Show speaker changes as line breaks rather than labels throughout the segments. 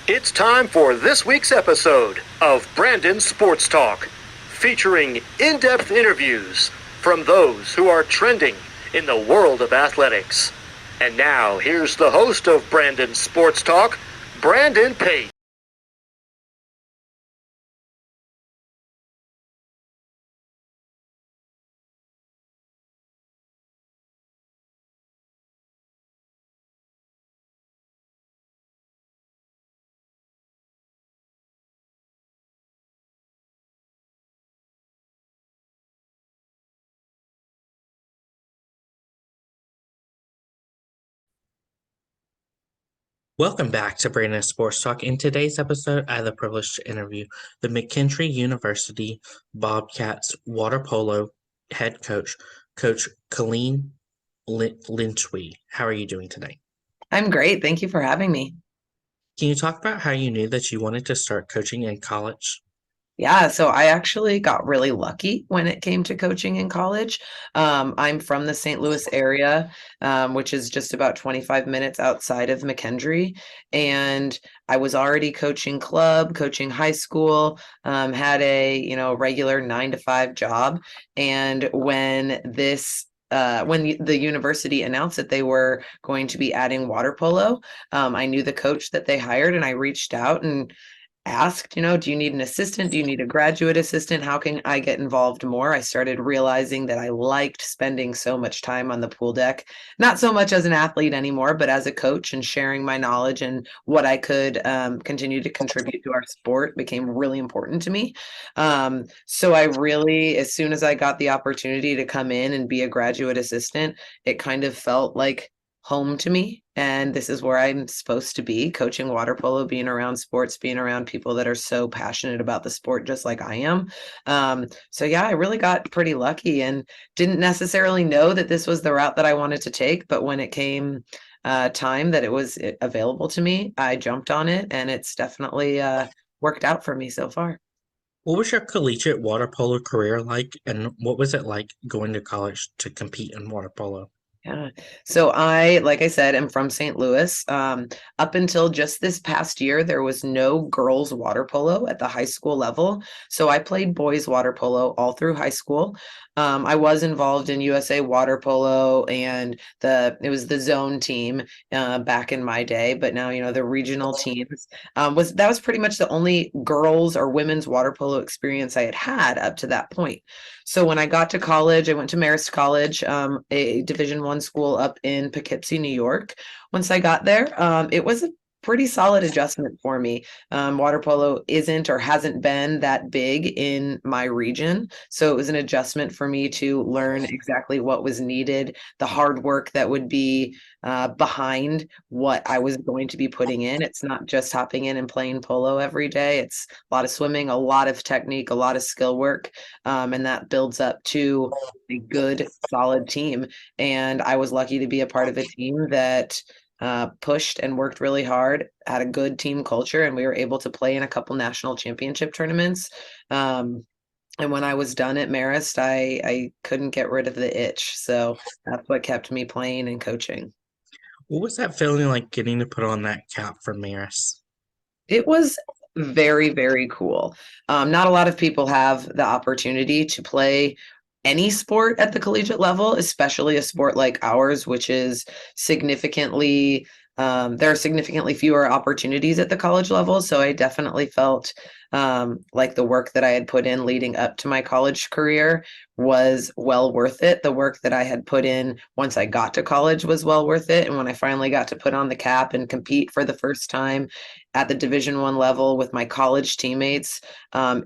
It's time for this week's episode of Brandon Sports Talk, featuring in-depth interviews from those who are trending in the world of athletics. And now, here's the host of Brandon Sports Talk, Brandon Pate.
Welcome back to Brandon Sports Talk. In today's episode, I have the privilege to interview the McKendree University Bobcats water polo head coach, Coach Colleen Lischwe. How are you doing today?
I'm great. Thank you for having me.
Can you talk about how you knew that you wanted to start coaching in college?
Yeah, so I actually got really lucky when it came to coaching in college. I'm from the St. Louis area, which is just about 25 minutes outside of McKendree. And I was already coaching club, coaching high school, had a, regular 9 to 5 job. And when the university announced that they were going to be adding water polo, I knew the coach that they hired and I reached out and asked, do you need an assistant? Do you need a graduate assistant? How can I get involved more? I started realizing that I liked spending so much time on the pool deck, not so much as an athlete anymore, but as a coach, and sharing my knowledge and what I could continue to contribute to our sport became really important to me. So I really, as soon as I got the opportunity to come in and be a graduate assistant, it kind of felt like home to me. And this is where I'm supposed to be, coaching water polo, being around sports, being around people that are so passionate about the sport, just like I am. So yeah, I really got pretty lucky and didn't necessarily know that this was the route that I wanted to take. But when it came time that it was available to me, I jumped on it, and it's definitely worked out for me so far.
What was your collegiate water polo career like, and what was it like going to college to compete in water polo?
Yeah. So like I said, am from St. Louis. Up until just this past year, there was no girls water polo at the high school level. So I played boys water polo all through high school. I was involved in USA water polo, and it was the zone team back in my day, but now, the regional teams was pretty much the only girls or women's water polo experience I had up to that point. So when I got to college, I went to Marist College, a Division I school up in Poughkeepsie, New York. Once I got there, it was a pretty solid adjustment for me. Water polo isn't or hasn't been that big in my region, so it was an adjustment for me to learn exactly what was needed, the hard work that would be behind what I was going to be putting in. It's not just hopping in and playing polo every day. It's a lot of swimming, a lot of technique, a lot of skill work, and that builds up to a good, solid team. And I was lucky to be a part of a team that pushed and worked really hard, had a good team culture, and we were able to play in a couple national championship tournaments. And when I was done at Marist, I couldn't get rid of the itch. So that's what kept me playing and coaching.
What was that feeling like getting to put on that cap for Maris?
It was very, very cool. Not a lot of people have the opportunity to play any sport at the collegiate level, especially a sport like ours, which is there are significantly fewer opportunities at the college level. So I definitely felt like the work that I had put in leading up to my college career was well worth it. The work that I had put in once I got to college was well worth it. And when I finally got to put on the cap and compete for the first time at the Division I level with my college teammates,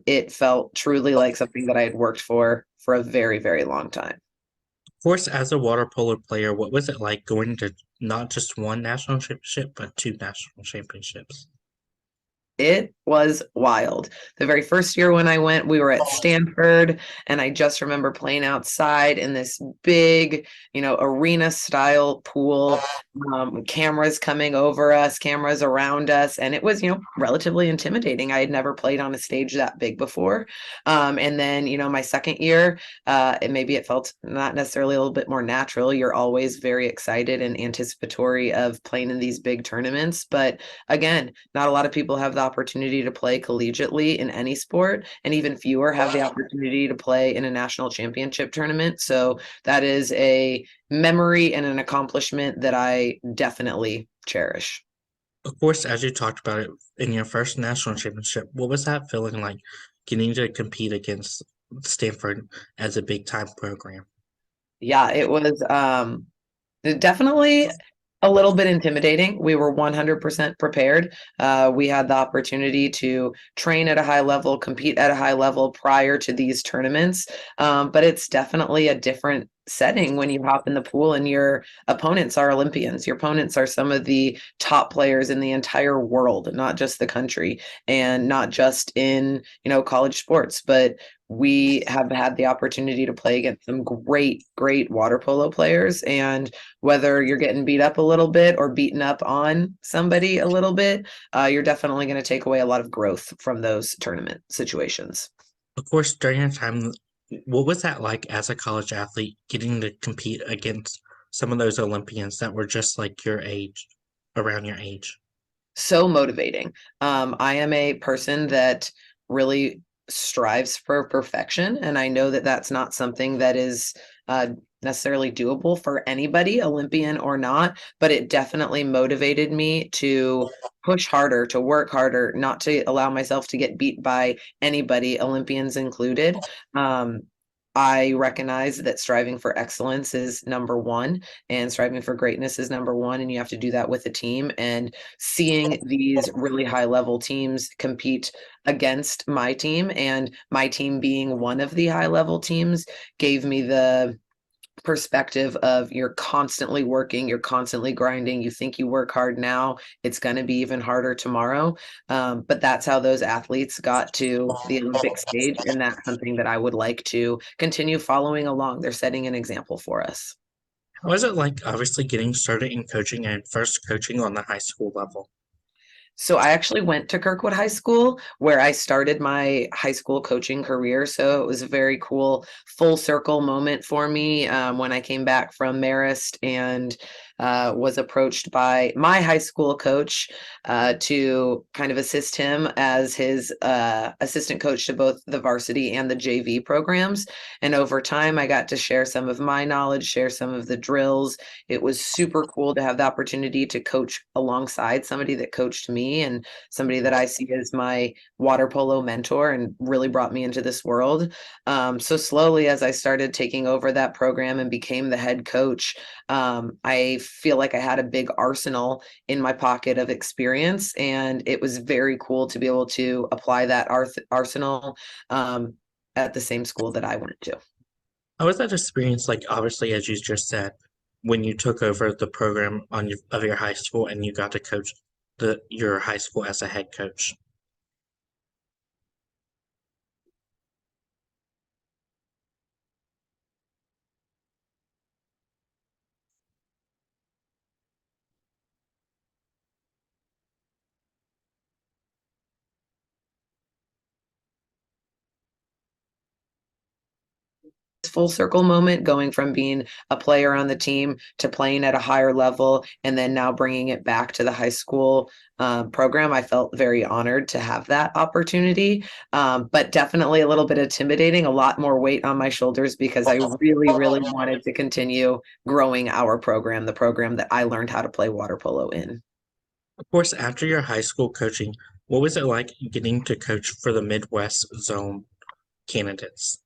it felt truly like something that I had worked for a very, very long time.
Of course, as a water polo player, what was it like going to not just one national championship, but two national championships?
It was wild. The very first year when I went, we were at Stanford, and I just remember playing outside in this big, arena style pool, cameras coming over us, cameras around us, and it was, relatively intimidating. I had never played on a stage that big before. And then, my second year, maybe it felt not necessarily a little bit more natural. You're always very excited and anticipatory of playing in these big tournaments, but again, not a lot of people have the opportunity to play collegiately in any sport, and even fewer have the opportunity to play in a national championship tournament. So that is a memory and an accomplishment that I definitely cherish.
Of course, as you talked about it in your first national championship, what was that feeling like getting to compete against Stanford as a big time program?
Yeah, it was definitely a little bit intimidating. We were 100% prepared. We had the opportunity to train at a high level, compete at a high level prior to these tournaments. But it's definitely a different setting when you hop in the pool and your opponents are Olympians. Your opponents are some of the top players in the entire world, not just the country, and not just in, college sports, but we have had the opportunity to play against some great water polo players. And whether you're getting beat up a little bit or beaten up on somebody a little bit, you're definitely going to take away a lot of growth from those tournament situations.
Of course, during your time, what was that like as a college athlete getting to compete against some of those Olympians that were just like your age, around your age?
So motivating. I am a person that really strives for perfection, and I know that that's not something that is necessarily doable for anybody, Olympian or not, but it definitely motivated me to push harder, to work harder, not to allow myself to get beat by anybody, Olympians included. I recognize that striving for excellence is number one, and striving for greatness is number one, and you have to do that with a team. And seeing these really high level teams compete against my team, and my team being one of the high level teams, gave me the perspective of you're constantly working, you're constantly grinding. You think you work hard now, it's going to be even harder tomorrow. But that's how those athletes got to the Olympic stage, and that's something that I would like to continue following along. They're setting an example for us.
How was it like obviously getting started in coaching and first coaching on the high school level?
So I actually went to Kirkwood High School where I started my high school coaching career. So it was a very cool full circle moment for me when I came back from Marist and was approached by my high school coach to kind of assist him as his assistant coach to both the varsity and the JV programs. And over time, I got to share some of my knowledge, share some of the drills. It was super cool to have the opportunity to coach alongside somebody that coached me and somebody that I see as my water polo mentor and really brought me into this world. So slowly, as I started taking over that program and became the head coach, I feel like I had a big arsenal in my pocket of experience, and it was very cool to be able to apply that arsenal at the same school that I went to.
How was that experience like, obviously, as you just said, when you took over the program of your high school and you got to coach your high school as a head coach?
Full circle moment, going from being a player on the team to playing at a higher level, and then now bringing it back to the high school program. I felt very honored to have that opportunity, but definitely a little bit intimidating, a lot more weight on my shoulders because I really wanted to continue growing our program, the program that I learned how to play water polo in.
Of course, after your high school coaching, what was it like getting to coach for the Midwest Zone candidates?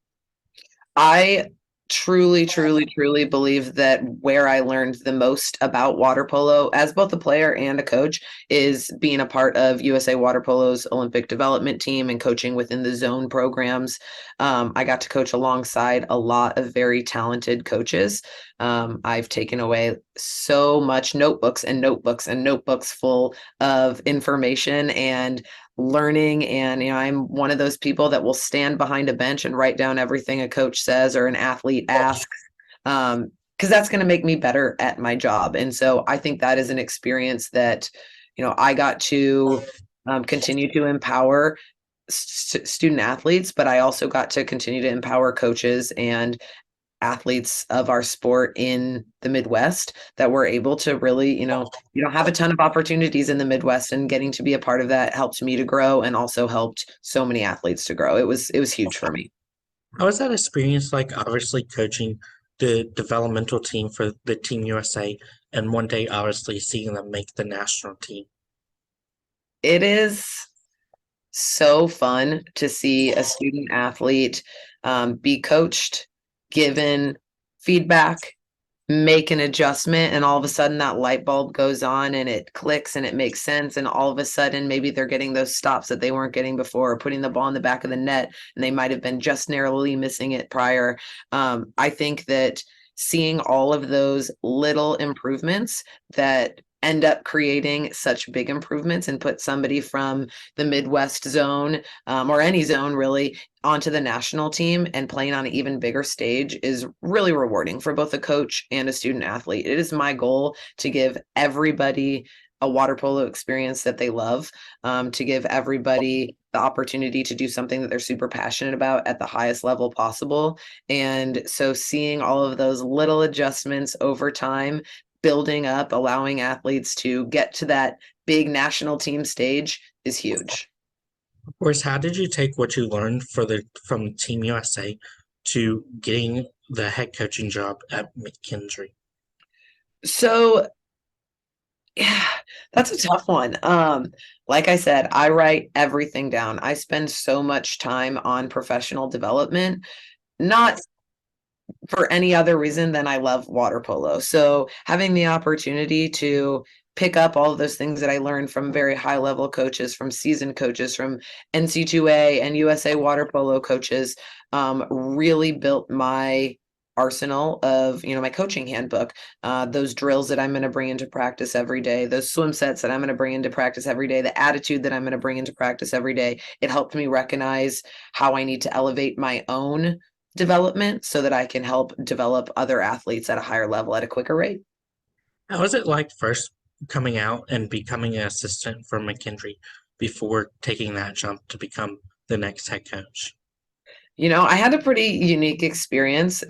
I truly believe that where I learned the most about water polo as both a player and a coach is being a part of USA Water Polo's Olympic development team and coaching within the zone programs. I got to coach alongside a lot of very talented coaches. I've taken away so much notebooks and notebooks and notebooks full of information and learning. And, I'm one of those people that will stand behind a bench and write down everything a coach says or an athlete asks. Because that's going to make me better at my job. And so I think that is an experience that, I got to continue to empower student athletes, but I also got to continue to empower coaches and athletes of our sport in the Midwest that were able to really, you don't have a ton of opportunities in the Midwest, and getting to be a part of that helped me to grow and also helped so many athletes to grow. It was huge for me.
How was that experience like, obviously coaching the developmental team for the Team USA and one day obviously seeing them make the national team?
It is so fun to see a student athlete be coached, given feedback, make an adjustment, and all of a sudden that light bulb goes on and it clicks and it makes sense. And all of a sudden, maybe they're getting those stops that they weren't getting before, or putting the ball in the back of the net, and they might have been just narrowly missing it prior. I think that seeing all of those little improvements that end up creating such big improvements and put somebody from the Midwest zone, or any zone really, onto the national team and playing on an even bigger stage is really rewarding for both a coach and a student athlete. It is my goal to give everybody a water polo experience that they love, to give everybody the opportunity to do something that they're super passionate about at the highest level possible. And so seeing all of those little adjustments over time building up, allowing athletes to get to that big national team stage is huge.
Of course, how did you take what you learned from Team USA to getting the head coaching job at McKendree?
So, yeah, that's a tough one. Like I said, I write everything down. I spend so much time on professional development, not for any other reason than I love water polo. So having the opportunity to pick up all of those things that I learned from very high level coaches, from seasoned coaches, from NC2A and USA water polo coaches, really built my arsenal of, my coaching handbook, those drills that I'm going to bring into practice every day, those swim sets that I'm going to bring into practice every day, the attitude that I'm going to bring into practice every day. It helped me recognize how I need to elevate my own development so that I can help develop other athletes at a higher level at a quicker rate.
How was it like first coming out and becoming an assistant for McKendree before taking that jump to become the next head coach?
I had a pretty unique experience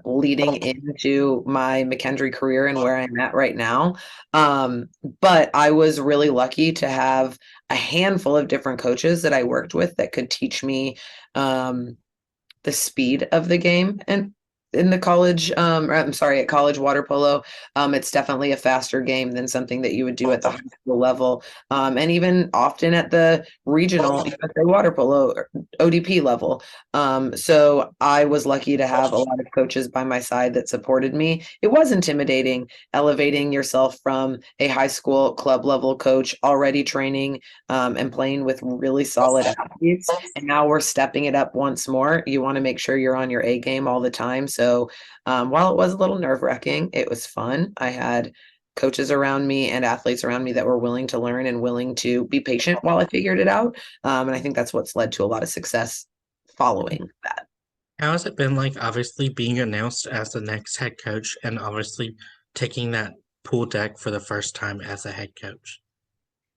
leading into my McKendree career and where I'm at right now. But I was really lucky to have a handful of different coaches that I worked with that could teach me the speed of the game. And in the college, at college water polo, it's definitely a faster game than something that you would do at the high school level, and even often at the regional USA water polo or ODP level. So I was lucky to have a lot of coaches by my side that supported me. It was intimidating, elevating yourself from a high school club level coach already training and playing with really solid athletes. And now we're stepping it up once more. You want to make sure you're on your A game all the time. So while it was a little nerve-wracking, it was fun. I had coaches around me and athletes around me that were willing to learn and willing to be patient while I figured it out. And I think that's what's led to a lot of success following that.
How has it been like, obviously being announced as the next head coach and obviously taking that pool deck for the first time as a head coach?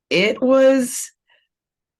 It was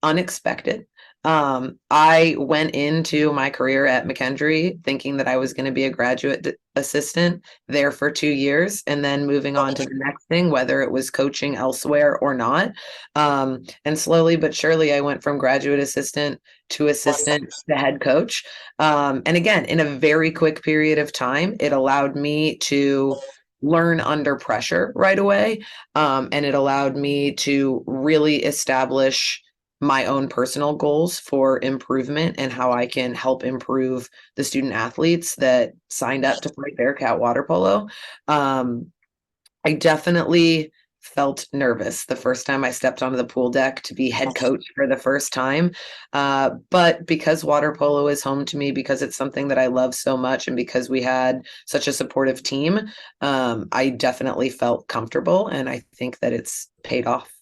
unexpected. I went into my career at McKendree thinking that I was going to be a graduate assistant there for 2 years and then moving on to the next thing, whether it was coaching elsewhere or not. And slowly but surely, I went from graduate assistant to assistant to head coach. And again, in a very quick period of time, it allowed me to learn under pressure right away. And it allowed me to really establish my own personal goals for improvement and how I can help improve the student athletes that signed up to play Bearcat water polo. I definitely felt nervous the first time I stepped onto the pool deck to be head coach for the first time. But because water polo is home to me, because it's something that I love so much, and because we had such a supportive team, I definitely felt comfortable. And I think that it's paid off.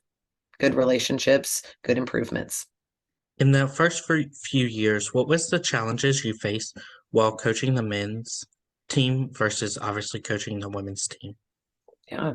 Good relationships, good improvements.
In the first few years, what was the challenges you faced while coaching the men's team versus obviously coaching the women's team?
Yeah.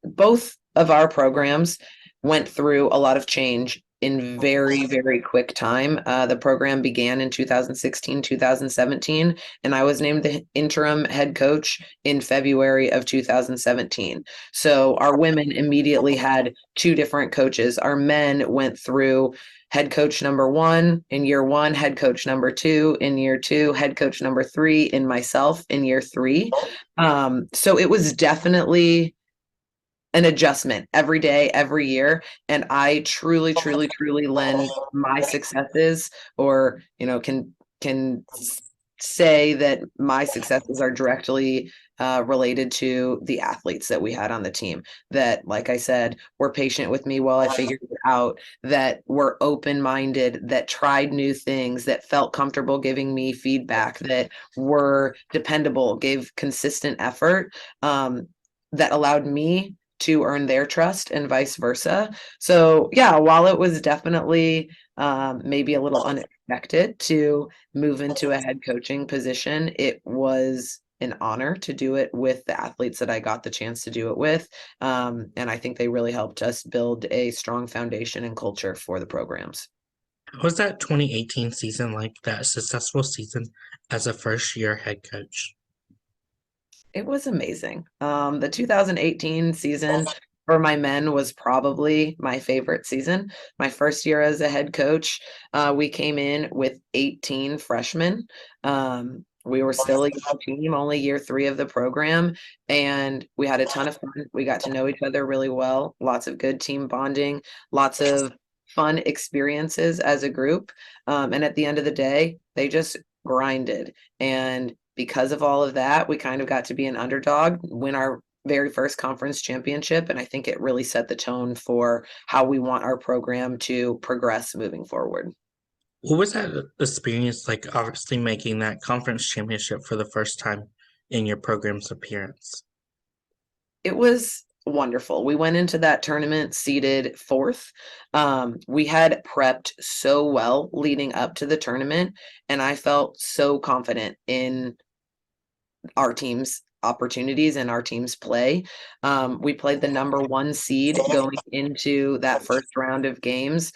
Both of our programs went through a lot of change in very, very quick time. The program began in 2016, 2017, and I was named the interim head coach in February of 2017. So our women immediately had two different coaches. Our men went through head coach number one in year one, head coach number two in year two, head coach number three in myself in year three. So it was definitely an adjustment every day, every year. And I truly, truly, truly lend my successes, or, can say that my successes are directly related to the athletes that we had on the team, that, like I said, were patient with me while I figured it out, that were open-minded, that tried new things, that felt comfortable giving me feedback, that were dependable, gave consistent effort, that allowed me to earn their trust and vice versa. So yeah, while it was definitely maybe a little unexpected to move into a head coaching position, it was an honor to do it with the athletes that I got the chance to do it with. And I think they really helped us build a strong foundation and culture for the programs.
Was that 2018 season like that successful season as a first-year head coach?
It was amazing. The 2018 season for my men was probably my favorite season. My first year as a head coach, we came in with 18 freshmen. We were still a young team, only year three of the program, and we had a ton of fun. We got to know each other really well, lots of good team bonding, lots of fun experiences as a group. And at the end of the day, they just grinded. And because of all of that, we kind of got to be an underdog, win our very first conference championship. And I think it really set the tone for how we want our program to progress moving forward.
What was that experience like, obviously making that conference championship for the first time in your program's appearance?
It was wonderful. We went into that tournament seeded fourth. We had prepped so well leading up to the tournament, and I felt so confident in our team's opportunities and our team's play. We played the number one seed going into that first round of games.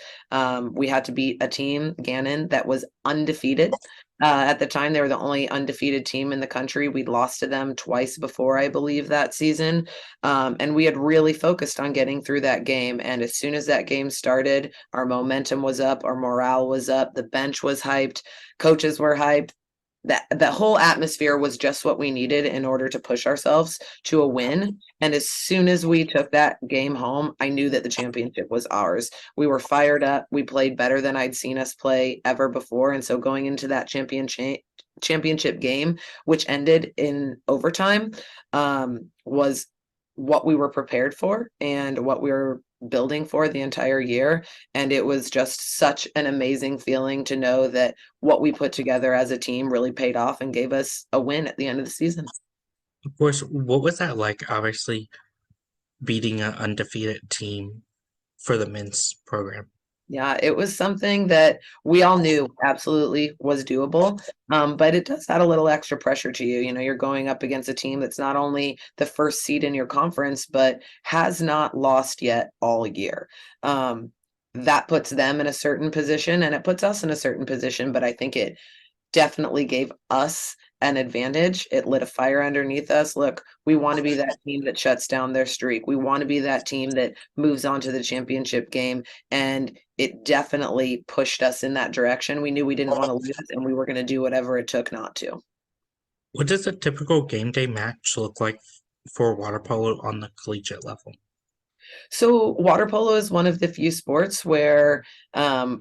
We had to beat a team, Gannon, that was undefeated. At the time, they were the only undefeated team in the country. We'd lost to them twice before, I believe, that season. And we had really focused on getting through that game. And as soon as that game started, our momentum was up, our morale was up, the bench was hyped, coaches were hyped. That whole atmosphere was just what we needed in order to push ourselves to a win. And as soon as we took that game home, I knew that the championship was ours. We were fired up. We played better than I'd seen us play ever before. And so going into that championship game, which ended in overtime, was what we were prepared for and what we were building for the entire year. And it was just such an amazing feeling to know that what we put together as a team really paid off and gave us a win at the end of the season.
Of course, what was that like, obviously beating an undefeated team for the men's program?
Yeah, it was something that we all knew absolutely was doable, but it does add a little extra pressure to you. You know, you're going up against a team that's not only the first seed in your conference, but has not lost yet all year. That puts them in a certain position and it puts us in a certain position, but I think it definitely gave us an advantage. It lit a fire underneath us. Look, we want to be that team that shuts down their streak. We want to be that team that moves on to the championship game. And it definitely pushed us in that direction. We knew we didn't want to lose and we were going to do whatever it took not to.
What does a typical game day match look like for water polo on the collegiate level?
So water polo is one of the few sports where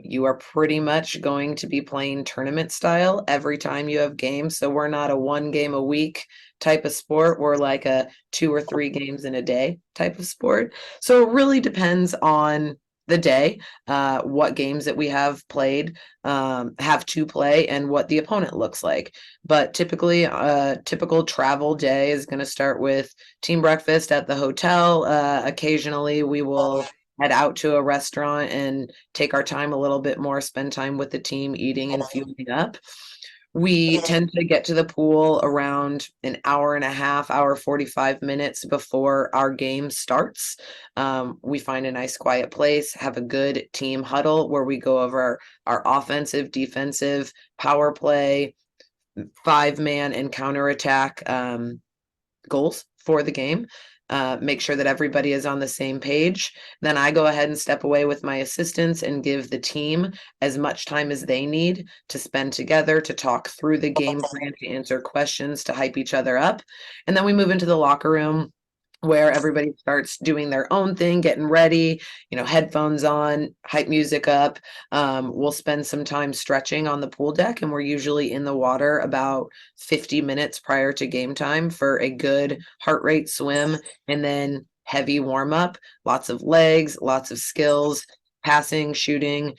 you are pretty much going to be playing tournament style every time you have games. So we're not a one game a week type of sport. We're like a 2 or 3 games in a day type of sport. So it really depends on the day, what games that we have played, have to play, and what the opponent looks like. But typically, a typical travel day is going to start with team breakfast at the hotel. Occasionally, we will head out to a restaurant and take our time a little bit more, spend time with the team, eating and fueling up. We tend to get to the pool around an hour and a half, hour 45 minutes before our game starts. We find a nice quiet place, have a good team huddle where we go over our offensive, defensive, power play, 5-man and counterattack goals for the game. Make sure that everybody is on the same page. Then I go ahead and step away with my assistants and give the team as much time as they need to spend together, to talk through the game plan, to answer questions, to hype each other up. And then we move into the locker room where everybody starts doing their own thing, getting ready, headphones on, hype music up. We'll spend some time stretching on the pool deck, and we're usually in the water about 50 minutes prior to game time for a good heart rate swim, and then heavy warm up, lots of legs, lots of skills, passing, shooting,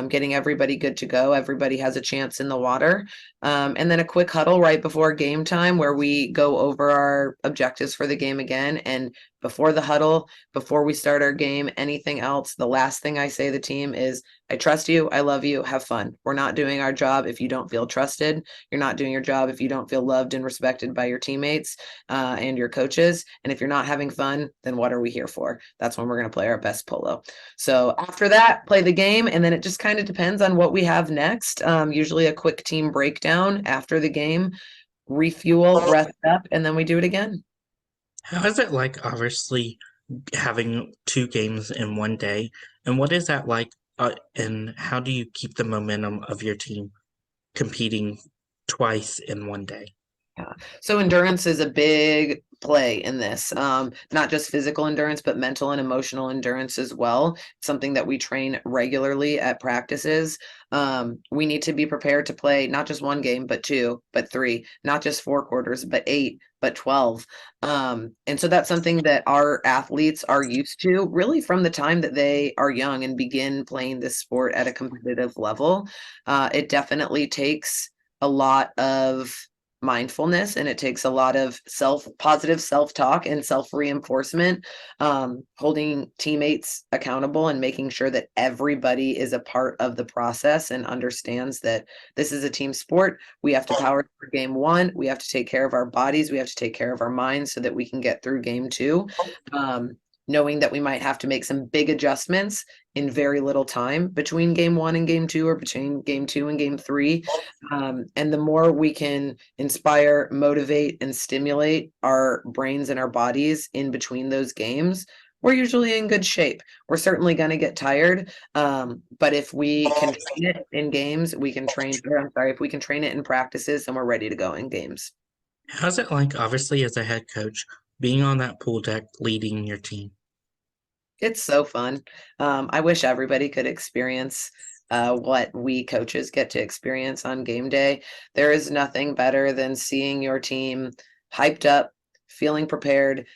getting everybody good to go. Everybody has a chance in the water. And then a quick huddle right before game time where we go over our objectives for the game again. And before the huddle, before we start our game, anything else, the last thing I say to the team is, I trust you. I love you. Have fun. We're not doing our job if you don't feel trusted. You're not doing your job if you don't feel loved and respected by your teammates and your coaches. And if you're not having fun, then what are we here for? That's when we're going to play our best polo. So after that, play the game. And then it just kind of depends on what we have next. Usually a quick team breakdown after the game, refuel, rest up, and then we do it again.
How is it like, obviously, having two games in one day? And what is that like? And how do you keep the momentum of your team competing twice in one day?
Yeah. So endurance is a big play in this, not just physical endurance, but mental and emotional endurance as well. It's something that we train regularly at practices. We need to be prepared to play not just one game, but 2, but 3, not just 4 quarters, but 8, but 12. And so that's something that our athletes are used to really from the time that they are young and begin playing this sport at a competitive level. It definitely takes a lot of mindfulness, and it takes a lot of positive self-talk and self-reinforcement, holding teammates accountable and making sure that everybody is a part of the process and understands that this is a team sport. We have to power through game 1. We have to take care of our bodies. We have to take care of our minds so that we can get through game 2. Knowing that we might have to make some big adjustments in very little time between game 1 and game 2, or between game 2 and game 3. And the more we can inspire, motivate, and stimulate our brains and our bodies in between those games, we're usually in good shape. We're certainly going to get tired. But if we can train it in games, we can train, or I'm sorry, if we can train it in practices, then we're ready to go in games.
How's it like, obviously, as a head coach, being on that pool deck leading your team?
It's so fun. I wish everybody could experience what we coaches get to experience on game day. There is nothing better than seeing your team hyped up, feeling prepared,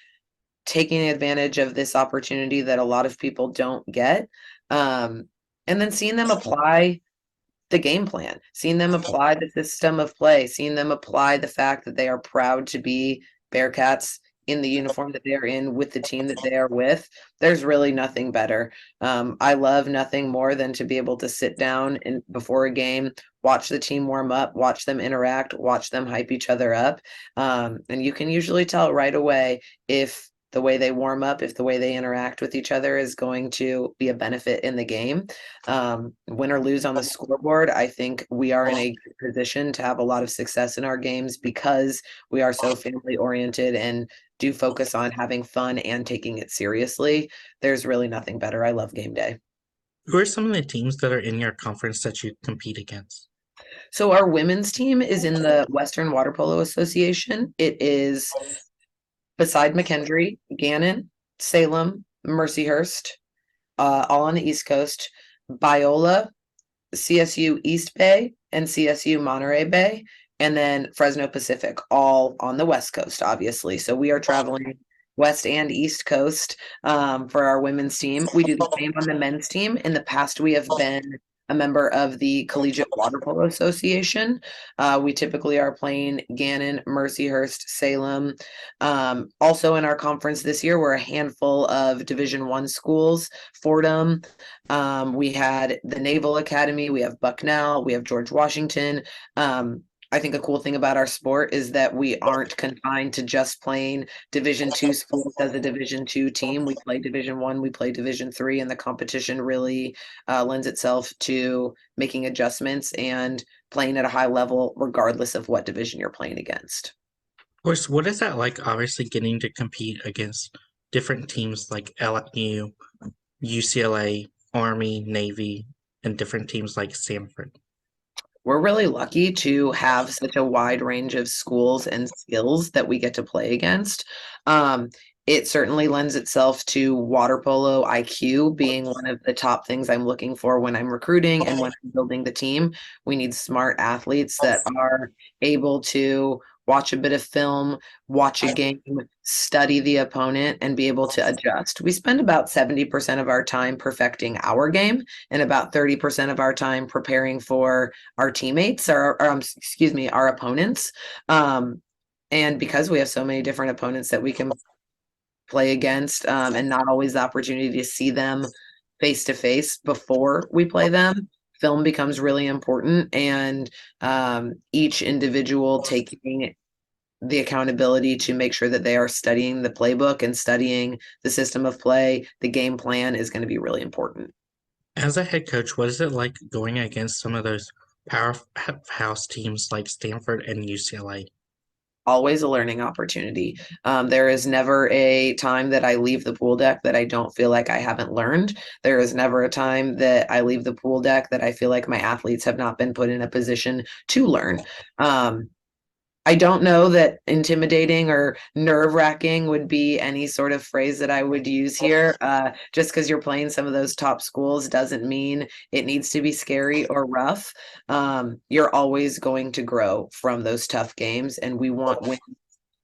taking advantage of this opportunity that a lot of people don't get. And then seeing them apply the game plan, seeing them apply the system of play, seeing them apply the fact that they are proud to be Bearcats in the uniform that they're in with the team that they are with. There's really nothing better. I love nothing more than to be able to sit down and before a game, watch the team warm up, watch them interact, watch them hype each other up. And you can usually tell right away if the way they warm up, if the way they interact with each other is going to be a benefit in the game. Win or lose on the scoreboard, I think we are in a good position to have a lot of success in our games because we are so family oriented and do focus on having fun and taking it seriously. There's really nothing better. I love game day.
Who are some of the teams that are in your conference that you compete against?
So our women's team is in the Western Water Polo Association. It is beside McKendree, Gannon, Salem, Mercyhurst, all on the East Coast, Biola, CSU East Bay, and CSU Monterey Bay, and then Fresno Pacific, all on the West Coast, obviously. So we are traveling West and East Coast for our women's team. We do the same on the men's team. In the past, we have been a member of the Collegiate Water Polo Association. We typically are playing Gannon, Mercyhurst, Salem. Also in our conference this year, we're a handful of Division I schools, Fordham. We had the Naval Academy, we have Bucknell, we have George Washington. I think a cool thing about our sport is that we aren't confined to just playing Division II schools as a Division II team. We play Division I, we play Division III, and the competition really lends itself to making adjustments and playing at a high level, regardless of what division you're playing against.
Of course, what is that like, obviously getting to compete against different teams like LSU, UCLA, Army, Navy, and different teams like Stanford?
We're really lucky to have such a wide range of schools and skills that we get to play against. It certainly lends itself to water polo IQ being one of the top things I'm looking for when I'm recruiting and when I'm building the team. We need smart athletes that are able to watch a bit of film, watch a game, study the opponent, and be able to adjust. We spend about 70% of our time perfecting our game and about 30% of our time preparing for our teammates or our opponents. And because we have so many different opponents that we can play against, and not always the opportunity to see them face to face before we play them, film becomes really important. And each individual taking the accountability to make sure that they are studying the playbook and studying the system of play, the game plan is going to be really important.
As a head coach, what is it like going against some of those powerhouse teams like Stanford and UCLA?
Always a learning opportunity. There is never a time that I leave the pool deck that I don't feel like I haven't learned. There is never a time that I leave the pool deck that I feel like my athletes have not been put in a position to learn. I don't know that intimidating or nerve-wracking would be any sort of phrase that I would use here. Just because you're playing some of those top schools doesn't mean it needs to be scary or rough. You're always going to grow from those tough games, and we want wins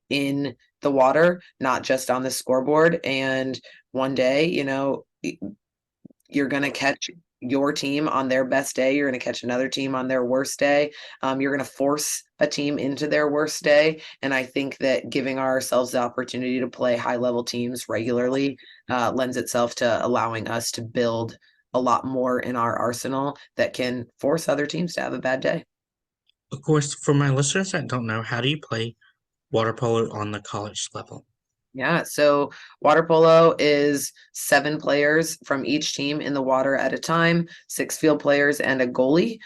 in the water, not just on the scoreboard. And one day, you're going to catch your team on their best day. You're going to catch another team on their worst day. You're going to force a team into their worst day. And I think that giving ourselves the opportunity to play high level teams regularly lends itself to allowing us to build a lot more in our arsenal that can force other teams to have a bad day.
Of course, for my listeners that don't know, how do you play water polo on the college level?
Yeah, so water polo is 7 players from each team in the water at a time, 6 field players and a goalie.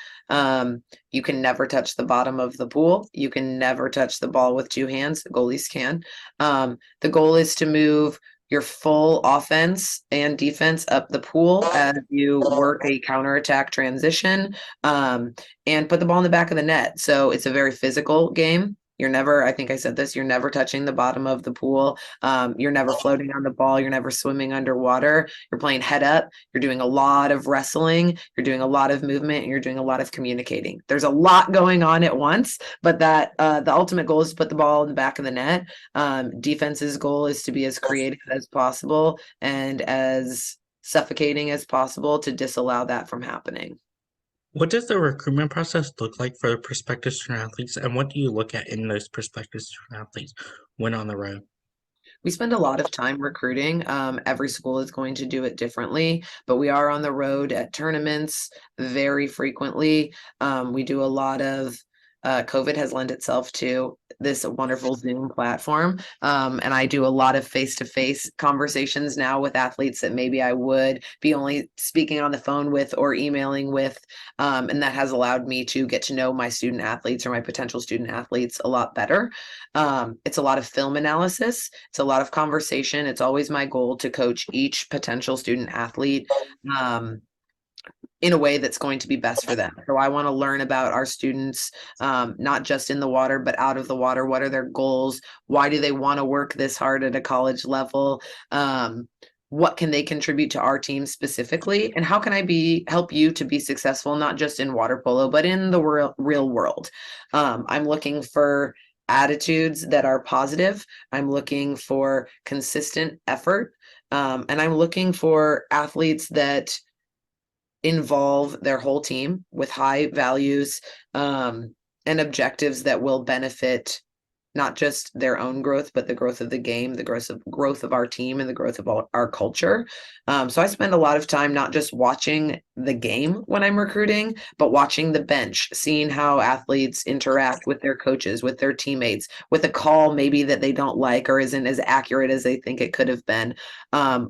You can never touch the bottom of the pool. You can never touch the ball with 2 hands. Goalies can. The goal is to move your full offense and defense up the pool as you work a counterattack transition, and put the ball in the back of the net. So it's a very physical game. You're never, I think I said this, you're never touching the bottom of the pool. You're never floating on the ball. You're never swimming underwater. You're playing head up. You're doing a lot of wrestling. You're doing a lot of movement, and you're doing a lot of communicating. There's a lot going on at once, but that the ultimate goal is to put the ball in the back of the net. Defense's goal is to be as creative as possible and as suffocating as possible to disallow that from happening.
What does the recruitment process look like for prospective student athletes, and what do you look at in those prospective student athletes when on the road?
We spend a lot of time recruiting. Every school is going to do it differently, but we are on the road at tournaments very frequently. We do a lot of COVID has lent itself to this wonderful Zoom platform. And I do a lot of face-to-face conversations now with athletes that maybe I would be only speaking on the phone with or emailing with. And that has allowed me to get to know my student athletes or my potential student athletes a lot better. It's a lot of film analysis. It's a lot of conversation. It's always my goal to coach each potential student athlete in a way that's going to be best for them. So I want to learn about our students, not just in the water, but out of the water. What are their goals? Why do they want to work this hard at a college level? What can they contribute to our team specifically? And how can I help you to be successful, not just in water polo, but in the real world? I'm looking for attitudes that are positive. I'm looking for consistent effort. And I'm looking for athletes that involve their whole team with high values and objectives that will benefit not just their own growth, but the growth of the game, the growth of our team, and the growth of our culture. So I spend a lot of time not just watching the game when I'm recruiting, but watching the bench, seeing how athletes interact with their coaches, with their teammates, with a call maybe that they don't like or isn't as accurate as they think it could have been.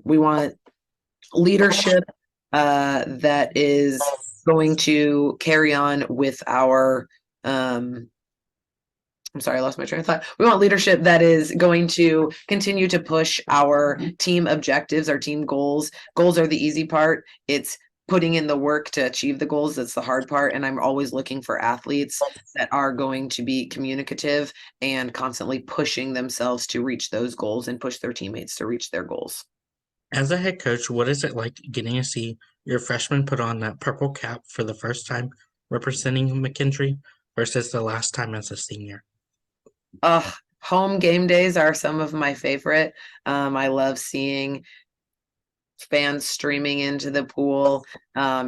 We want leadership that is going to carry on with our I'm sorry, I lost my train of thought. We want leadership that is going to continue to push our team objectives, our team goals. Goals are the easy part. It's putting in the work to achieve the goals. That's the hard part. And I'm always looking for athletes that are going to be communicative and constantly pushing themselves to reach those goals and push their teammates to reach their goals.
As a head coach, what is it like getting to see your freshmen put on that purple cap for the first time representing McKendree versus the last time as a senior?
Home game days are some of my favorite. I love seeing fans streaming into the pool,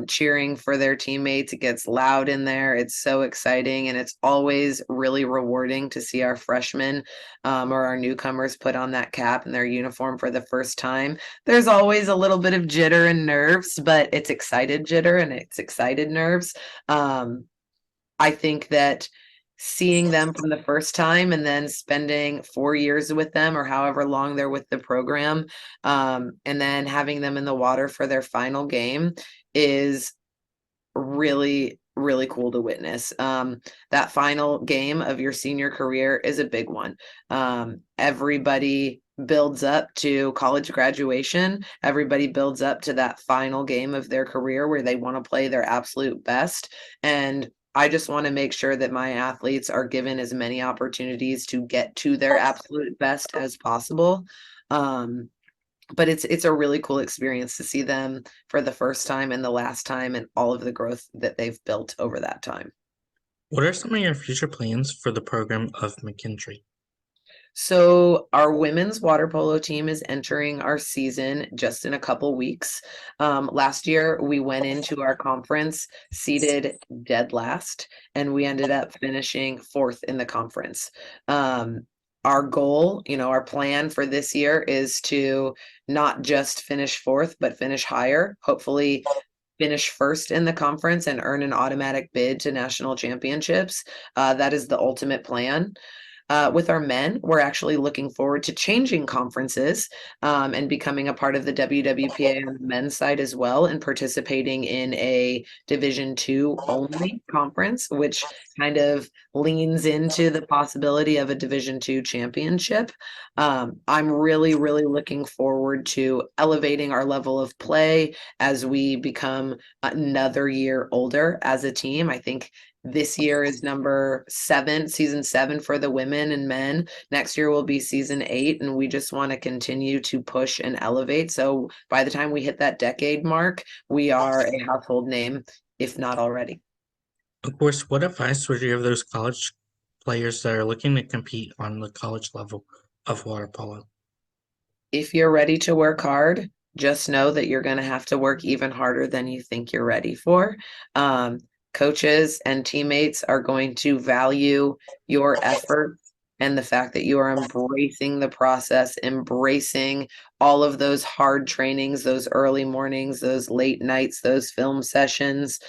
cheering for their teammates. It gets loud in there. It's so exciting, and it's always really rewarding to see our freshmen or our newcomers put on that cap and their uniform for the first time. There's always a little bit of jitter and nerves, but it's excited jitter and it's excited nerves. I think that seeing them from the first time and then spending 4 years with them or however long they're with the program, and then having them in the water for their final game is really, really cool to witness. That final game of your senior career is a big one. Everybody builds up to college graduation. Everybody builds up to that final game of their career where they want to play their absolute best. And I just want to make sure that my athletes are given as many opportunities to get to their absolute best as possible. But it's a really cool experience to see them for the first time and the last time and all of the growth that they've built over that time.
What are some of your future plans for the program of McKendree?
So our women's water polo team is entering our season just in a couple weeks. Last year, we went into our conference seated dead last, and we ended up finishing fourth in the conference. Our goal, our plan for this year is to not just finish fourth, but finish higher, hopefully finish first in the conference and earn an automatic bid to national championships. That is the ultimate plan. With our men, we're actually looking forward to changing conferences and becoming a part of the WWPA on the men's side as well, and participating in a Division II only conference, which kind of leans into the possibility of a Division II championship. I'm really, really looking forward to elevating our level of play as we become another year older as a team. I think this year is season 7 for the women and men. Next year will be season 8, and we just want to continue to push and elevate. So by the time we hit that decade mark, we are a household name, if not already.
Of course, what advice would you give those college players that are looking to compete on the college level of water polo?
If you're ready to work hard, just know that you're going to have to work even harder than you think you're ready for. Coaches and teammates are going to value your effort and the fact that you are embracing the process, embracing all of those hard trainings, those early mornings, those late nights, those film sessions.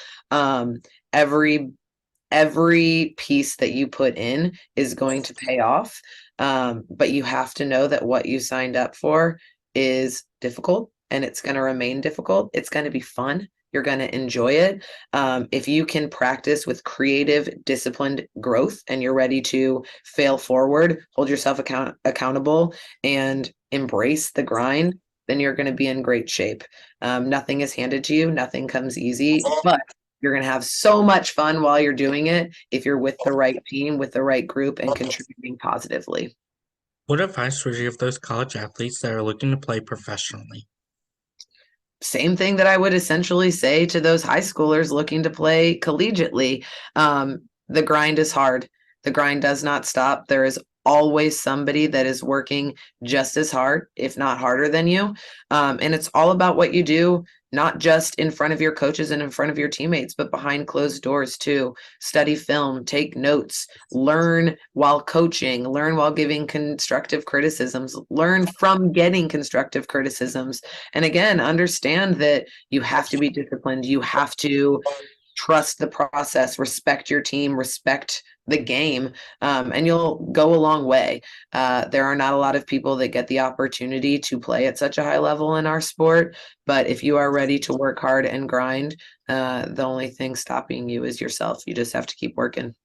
Every piece that you put in is going to pay off. But you have to know that what you signed up for is difficult, and it's going to remain difficult. It's going to be fun. You're going to enjoy it. If you can practice with creative, disciplined growth, and you're ready to fail forward, hold yourself accountable, and embrace the grind, then you're going to be in great shape. Nothing is handed to you. Nothing comes easy, but you're going to have so much fun while you're doing it if you're with the right team, with the right group, and contributing positively.
What advice would you give those college athletes that are looking to play professionally?
Same thing that I would essentially say to those high schoolers looking to play collegiately. The grind is hard. The grind does not stop. There is always somebody that is working just as hard, if not harder than you. And it's all about what you do not just in front of your coaches and in front of your teammates, but behind closed doors too. Study film, take notes, learn while coaching, learn while giving constructive criticisms, learn from getting constructive criticisms. And again, understand that you have to be disciplined. You have to trust the process, respect your team, respect the game, and you'll go a long way. There are not a lot of people that get the opportunity to play at such a high level in our sport, but if you are ready to work hard and grind, the only thing stopping you is yourself. You just have to keep working.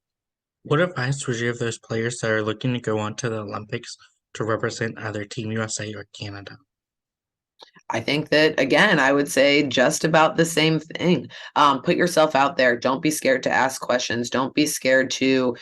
What advice would you give those players that are looking to go on to the Olympics to represent either Team USA or Canada?
I think that, again, I would say just about the same thing. Put yourself out there. Don't be scared to ask questions. Don't be scared to,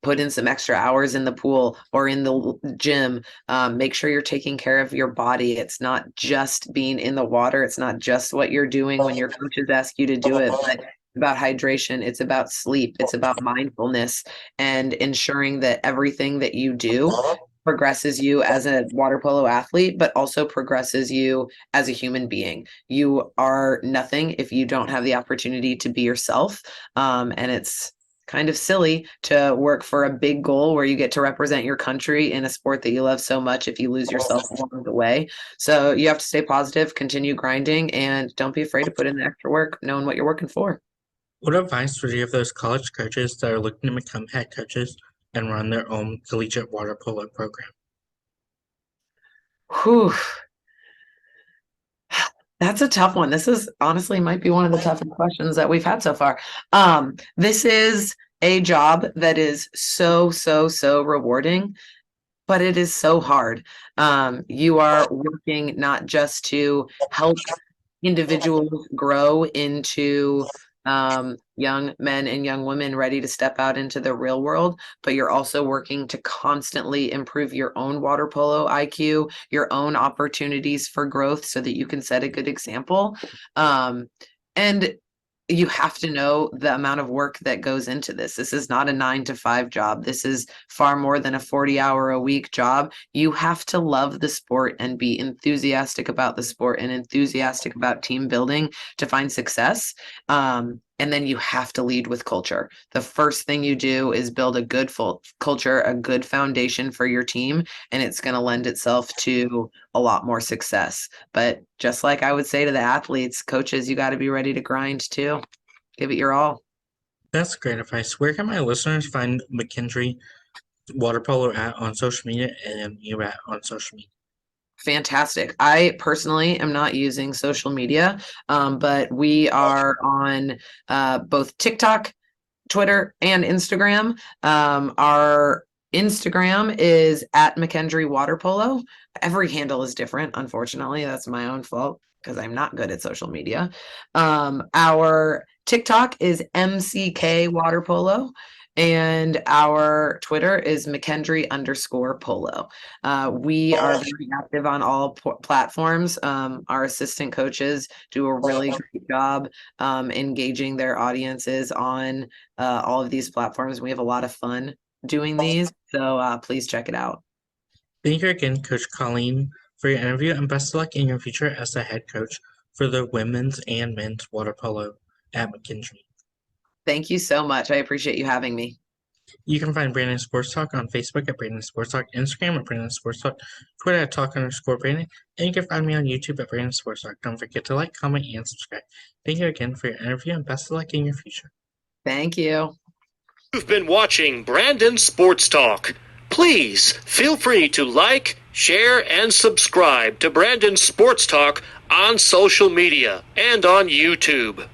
put in some extra hours in the pool or in the gym. Make sure you're taking care of your body. It's not just being in the water. It's not just what you're doing when your coaches ask you to do it, but about hydration. It's about sleep. It's about mindfulness and ensuring that everything that you do progresses you as a water polo athlete, but also progresses you as a human being. You are nothing if you don't have the opportunity to be yourself. And it's kind of silly to work for a big goal where you get to represent your country in a sport that you love so much if you lose yourself along the way. So you have to stay positive, continue grinding, and don't be afraid to put in the extra work, knowing what you're working for.
What advice would you give those college coaches that are looking to become head coaches and run their own collegiate water polo program?
Whew. That's a tough one. This is honestly might be one of the toughest questions that we've had so far. This is a job that is so rewarding, but it is so hard. You are working not just to help individuals grow into young men and young women ready to step out into the real world, but you're also working to constantly improve your own water polo IQ, your own opportunities for growth so that you can set a good example. And you have to know the amount of work that goes into this. This is not a 9-to-5 job. This is far more than a 40-hour-a-week job. You have to love the sport and be enthusiastic about the sport and enthusiastic about team building to find success. And then you have to lead with culture. The first thing you do is build a good culture, a good foundation for your team, and it's going to lend itself to a lot more success. But just like I would say to the athletes, coaches, you got to be ready to grind too. Give it your all.
That's great advice. Where can my listeners find McKendree Water Polo on social media and you on social media?
Fantastic. I personally am not using social media, but we are on both TikTok, Twitter, and Instagram. Our Instagram is at McKendree Water Polo. Every handle is different, unfortunately. That's my own fault because I'm not good at social media. Our TikTok is MCK Water Polo. And our Twitter is McKendree_polo. We are very active on all platforms. Our assistant coaches do a really great job engaging their audiences on all of these platforms. We have a lot of fun doing these, so please check it out.
Thank you again, Coach Colleen, for your interview, and best of luck in your future as the head coach for the women's and men's water polo at McKendree.
Thank you so much. I appreciate you having me.
You can find Brandon Sports Talk on Facebook at Brandon Sports Talk, Instagram at Brandon Sports Talk, Twitter at Talk_Brandon, and you can find me on YouTube at Brandon Sports Talk. Don't forget to like, comment, and subscribe. Thank you again for your interview, and best of luck in your future.
Thank you.
You've been watching Brandon Sports Talk. Please feel free to like, share, and subscribe to Brandon Sports Talk on social media and on YouTube.